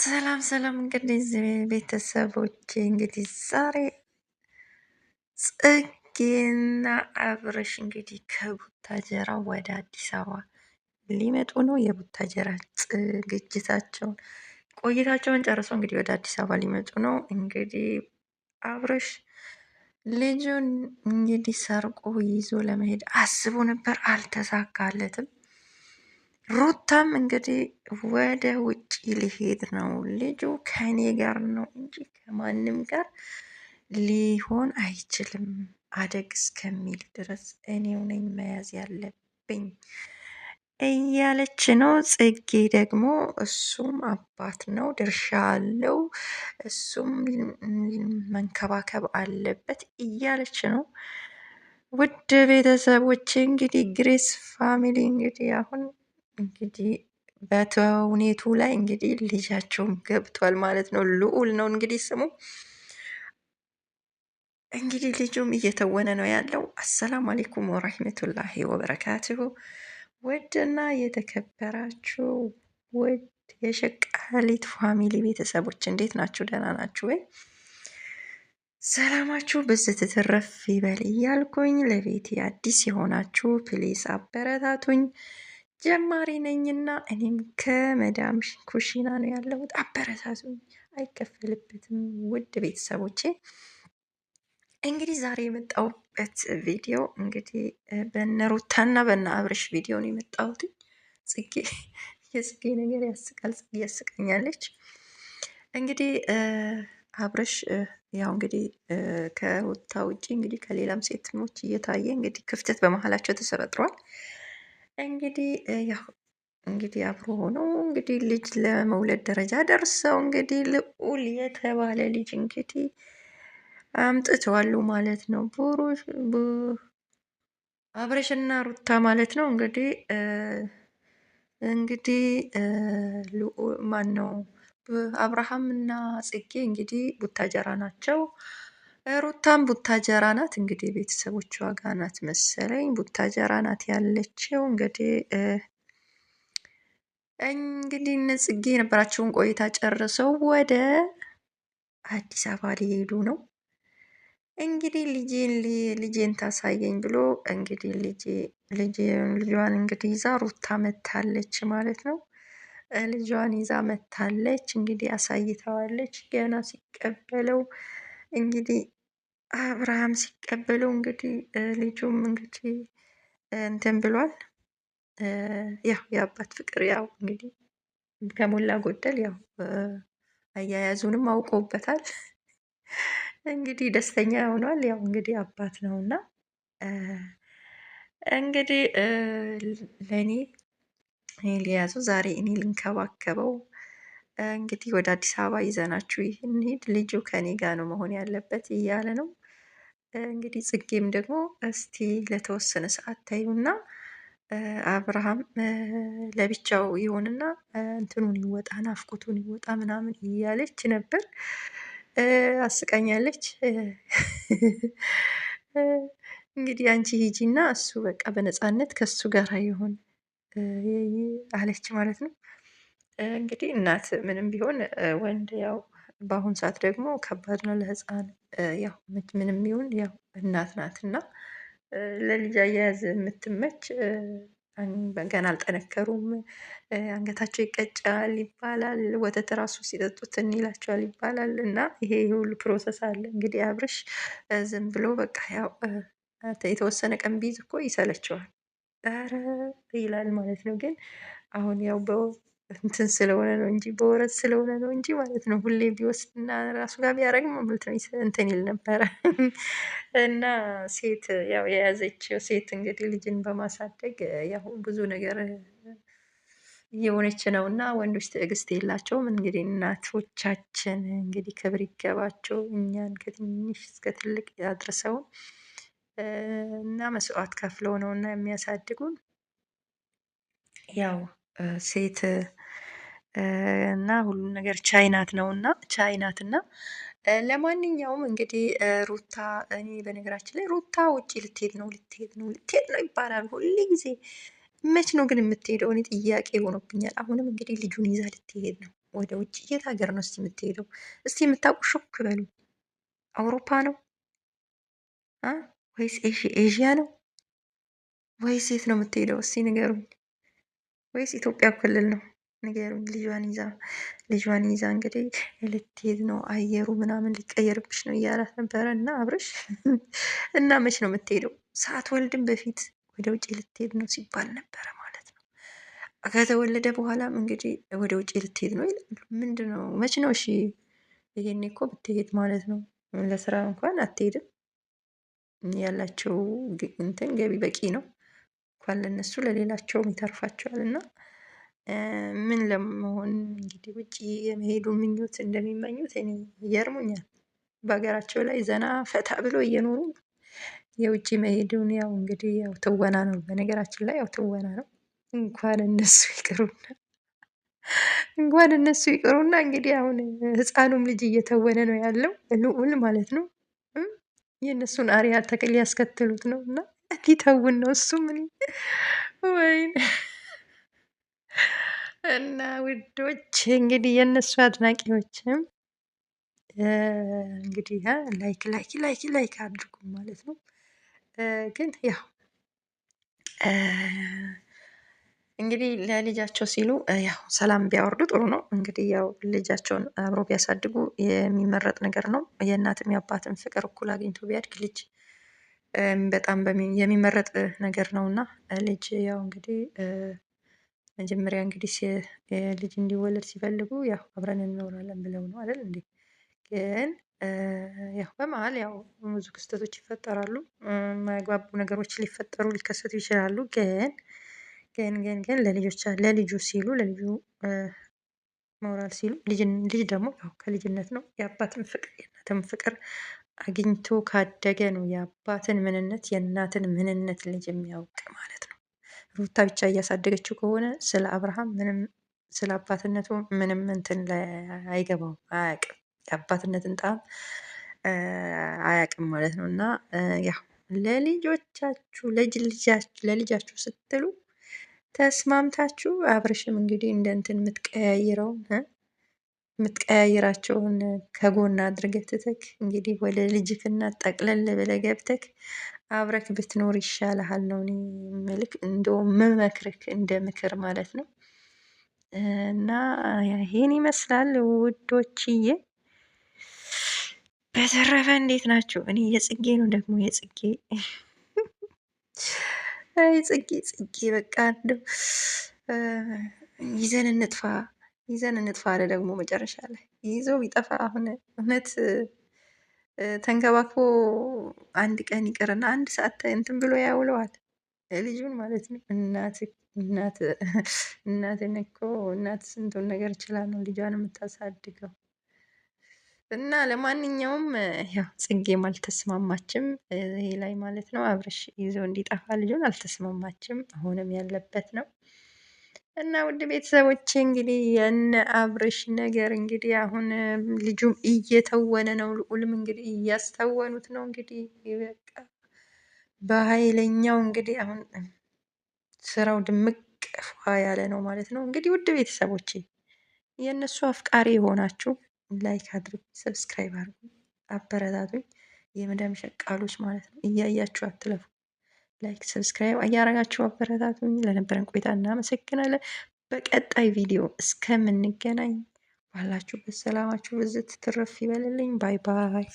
ሰላም ሰላም እንግዲህ ቤተሰቦቼ እንግዲህ ዛሬ ጽጌና አብረሽ እንግዲህ ከቡታጀራ ወደ አዲስ አበባ ሊመጡ ነው። የቡታጀራ ዝግጅታቸውን ቆይታቸውን ጨርሰው እንግዲህ ወደ አዲስ አበባ ሊመጡ ነው። እንግዲህ አብረሽ ልጁን እንግዲህ ሰርቆ ይዞ ለመሄድ አስቦ ነበር፣ አልተሳካለትም። ሩታም እንግዲህ ወደ ውጭ ሊሄድ ነው። ልጁ ከኔ ጋር ነው እንጂ ከማንም ጋር ሊሆን አይችልም፣ አደግ እስከሚል ድረስ እኔው ነኝ መያዝ ያለብኝ እያለች ነው። ጽጌ ደግሞ እሱም አባት ነው፣ ድርሻ አለው፣ እሱም መንከባከብ አለበት እያለች ነው። ውድ ቤተሰቦች እንግዲህ ግሬስ ፋሚሊ እንግዲህ አሁን እንግዲህ በተውኔቱ ላይ እንግዲህ ልጃቸውም ገብቷል ማለት ነው። ልዑል ነው እንግዲህ ስሙ። እንግዲህ ልጁም እየተወነ ነው ያለው። አሰላሙ አሌይኩም ወራህመቱላሂ ወበረካቱሁ። ውድና የተከበራችሁ ውድ የሸቃሊት ፋሚሊ ቤተሰቦች እንዴት ናችሁ? ደህና ናችሁ ወይ? ሰላማችሁ ብዝት ትትረፍ ይበል እያልኩኝ ለቤቴ አዲስ የሆናችሁ ፕሊስ አበረታቱኝ። ጀማሪ ነኝና እኔም ከመዳም ኩሽና ነው ያለሁት። አበረታቱኝ፣ አይከፈልበትም። ውድ ቤተሰቦቼ እንግዲህ ዛሬ የመጣሁበት ቪዲዮ እንግዲህ በነ ሩታና በነ አብርሽ ቪዲዮ ነው የመጣሁት። ጽጌ የጽጌ ነገር ያስቃል፣ ጽጌ ያስቀኛለች። እንግዲህ አብርሽ ያው እንግዲህ ከሩታ ውጭ እንግዲህ ከሌላም ሴቶች እየታየ እንግዲህ ክፍተት በመሀላቸው ተፈጥሯል። እንግዲህ ያው እንግዲህ አብሮ ሆነው እንግዲህ ልጅ ለመውለድ ደረጃ ደርሰው እንግዲህ ልዑል የተባለ ልጅ እንግዲህ አምጥተዋሉ ማለት ነው። አብርሽና ሩታ ማለት ነው። እንግዲህ ማን ነው አብርሃም እና ጽጌ እንግዲህ ቡታጀራ ናቸው። ሩታም ቡታጀራ ናት። እንግዲህ ቤተሰቦቿ ጋር ናት መሰለኝ፣ ቡታጀራ ናት ያለችው። እንግዲህ እነ ጽጌ የነበራቸውን ቆይታ ጨርሰው ወደ አዲስ አበባ ሊሄዱ ነው። እንግዲህ ልጄን ታሳየኝ ብሎ እንግዲህ ልጇን እንግዲህ ይዛ ሩታ መታለች ማለት ነው። ልጇን ይዛ መታለች እንግዲህ አሳይተዋለች። ገና ሲቀበለው እንግዲህ አብርሃም ሲቀበለው እንግዲህ ልጁም እንግዲህ እንትን ብሏል። ያው የአባት ፍቅር ያው እንግዲህ ከሞላ ጎደል ያው አያያዙንም አውቆበታል። እንግዲህ ደስተኛ ሆኗል። ያው እንግዲህ አባት ነውና እንግዲህ ለእኔ ሊያዙ ዛሬ እኔ ልንከባከበው እንግዲህ ወደ አዲስ አበባ ይዘናችሁ ይህን ሂድ፣ ልጁ ከኔ ጋር ነው መሆን ያለበት እያለ ነው። እንግዲህ ጽጌም ደግሞ እስቲ ለተወሰነ ሰዓት ታዩና አብርሃም ለብቻው ይሆንና እንትኑን ይወጣ ናፍቆቱን ይወጣ ምናምን እያለች ነበር። አስቃኛለች። እንግዲህ አንቺ ሂጂና እሱ በቃ በነፃነት ከሱ ጋር ይሆን አለች ማለት ነው። እንግዲህ እናት ምንም ቢሆን ወንድ ያው በአሁን ሰዓት ደግሞ ከባድ ነው ለሕፃን ያው ምንም ይሁን ያው እናት ናት እና ለልጅ አያያዝ የምትመች ገና አልጠነከሩም፣ አንገታቸው ይቀጫል ይባላል። ወተት ራሱ ሲጠጡት ይላቸዋል ይባላል። እና ይሄ ሁሉ ፕሮሰስ አለ። እንግዲህ አብርሽ ዝም ብሎ በቃ ያው የተወሰነ ቀን ቢይዝ እኮ ይሰለቸዋል። ኧረ ይላል ማለት ነው። ግን አሁን ያው እንትን ስለሆነ ነው እንጂ በወረት ስለሆነ ነው እንጂ ማለት ነው። ሁሌ ቢወስድና ራሱ ጋር ቢያደርግ ማለት ነው እንትን ይል ነበረ። እና ሴት ያው የያዘችው ሴት እንግዲህ ልጅን በማሳደግ ያው ብዙ ነገር እየሆነች ነው። እና ወንዶች ትዕግስት የላቸውም። እንግዲህ እናቶቻችን እንግዲህ ክብር ይገባቸው፣ እኛን ከትንሽ እስከ ትልቅ ያድርሰውን እና መስዋዕት ከፍለው ነው እና የሚያሳድጉን ያው ሴት እና ሁሉም ነገር ቻይናት ነው እና ቻይናት እና ለማንኛውም እንግዲህ ሩታ እኔ በነገራችን ላይ ሩታ ውጭ ልትሄድ ነው ይባላል ሁሌ ጊዜ። መች ነው ግን የምትሄደው? እኔ ጥያቄ ሆኖብኛል። አሁንም እንግዲህ ልጁን ይዛ ልትሄድ ነው። ወደ ውጭ የት ሀገር ነው እስቲ የምትሄደው? እስቲ የምታውቁ ሹክ በሉ። አውሮፓ ነው አ ወይስ ኤዥያ ነው ወይስ የት ነው የምትሄደው? እስቲ ንገሩኝ። ወይስ ኢትዮጵያ ክልል ነው? ንገሩኝ። ልጇን ይዛ እንግዲህ ልትሄድ ነው፣ አየሩ ምናምን ሊቀየርብሽ ነው እያላት ነበረ እና አብርሽ እና መች ነው የምትሄደው? ሳትወልድም በፊት ወደ ውጭ ልትሄድ ነው ሲባል ነበረ ማለት ነው። ከተወለደ በኋላም እንግዲህ ወደ ውጭ ልትሄድ ነው ይላሉ። ምንድን ነው መች ነው? እሺ ይሄኔ እኮ ብትሄድ ማለት ነው ለስራ እንኳን አትሄድም። ያላቸው እንትን ገቢ በቂ ነው እንኳን ለነሱ ለሌላቸውም ይተርፋቸዋል። እና ምን ለመሆን እንግዲህ ውጭ የመሄዱ ምኞት እንደሚመኙት እኔ ይገርሙኛል። በሀገራቸው ላይ ዘና ፈታ ብሎ እየኖሩ ነው። የውጭ መሄዱን ያው እንግዲህ ያው ትወና ነው። በነገራችን ላይ ያው ትወና ነው። እንኳን እነሱ ይቅሩና እንግዲህ አሁን ህፃኑም ልጅ እየተወነ ነው ያለው ልዑል ማለት ነው። የእነሱን አሪያ ተክል ሊያስከትሉት ነው እና ሊተውን ነው እሱ ምን ወይኔ እና ውዶች እንግዲህ የእነሱ አድናቂዎችም እንግዲህ ላይክ አድርጉ ማለት ነው። ግን ያው እንግዲህ ለልጃቸው ሲሉ ያው ሰላም ቢያወርዱ ጥሩ ነው። እንግዲህ ያው ልጃቸውን አብሮ ቢያሳድጉ የሚመረጥ ነገር ነው። የእናትም የአባትም ፍቅር እኩል አግኝቶ ቢያድግ ልጅ በጣም የሚመረጥ ነገር ነው እና ልጅ ያው እንግዲህ መጀመሪያ እንግዲህ ልጅ እንዲወለድ ሲፈልጉ ያው አብረን እንኖራለን ብለው ነው አይደል እንዴ? ግን ያው በመሀል ያው ብዙ ክስተቶች ይፈጠራሉ። የማያግባቡ ነገሮች ሊከሰቱ ይችላሉ። ግን ለልጁ ሲሉ ለልጁ ሞራል ሲሉ ልጅ ደግሞ ያው ከልጅነት ነው። የአባትን ፍቅር የእናትን ፍቅር አግኝቶ ካደገ ነው የአባትን ምንነት የእናትን ምንነት ልጅ የሚያውቅ ማለት ነው። ሩታ ብቻ እያሳደገችው ከሆነ ስለ አብርሃም ምንም ስለ አባትነቱ ምንም እንትን አይገባውም፣ አያውቅም። የአባትነትን ጣዕም አያውቅም ማለት ነው። እና ያው ለልጃችሁ ስትሉ ተስማምታችሁ አብርሽም እንግዲህ እንደ እንትን የምትቀያይራቸውን ከጎን አድርገህ ትተክ እንግዲህ ወደ ልጅክና ጠቅለል ብለህ ገብተክ አብረክ ብትኖር ይሻልሃል ነው እኔ የምልክ፣ እንደውም ምመክርክ እንደ ምክር ማለት ነው። እና ይሄን ይመስላል ውዶችዬ። በተረፈ እንዴት ናቸው? እኔ የጽጌ ነው ደግሞ የጽጌ ጽጌ በቃ እንደው ይዘን እንጥፋ አለ ደግሞ መጨረሻ ላይ ይዞ ቢጠፋ አሁን እውነት ተንከባክቦ አንድ ቀን ይቅርና አንድ ሰዓት እንትን ብሎ ያውለዋል ልጁን ማለት ነው። እናትን እኮ እናት ስንቱን ነገር ይችላ ነው ልጇን የምታሳድገው። እና ለማንኛውም ያው ጽጌም አልተስማማችም ይሄ ላይ ማለት ነው። አብርሽ ይዞ እንዲጠፋ ልጁን አልተስማማችም። አሁንም ያለበት ነው። እና ውድ ቤተሰቦቼ እንግዲህ የነ አብርሽ ነገር እንግዲህ አሁን ልጁም እየተወነ ነው፣ ልዑልም እንግዲህ እያስተወኑት ነው። እንግዲህ በቃ በኃይለኛው እንግዲህ አሁን ስራው ድምቅ ያለ ነው ማለት ነው። እንግዲህ ውድ ቤተሰቦቼ የእነሱ አፍቃሪ የሆናችሁ ላይክ አድርጉ፣ ሰብስክራይብ አድርጉ፣ አበረታቱኝ። የመዳም ሸቃሎች ማለት ነው። እያያችሁ አትለፉ። ላይክ ሰብስክራይብ እያረጋችሁ አበረታቱኝ። ለነበረን ቆይታ እናመሰግናለን። በቀጣይ ቪዲዮ እስከምንገናኝ ባላችሁበት ሰላማችሁ ብዝት ትርፍ ይበልልኝ። ባይ ባይ።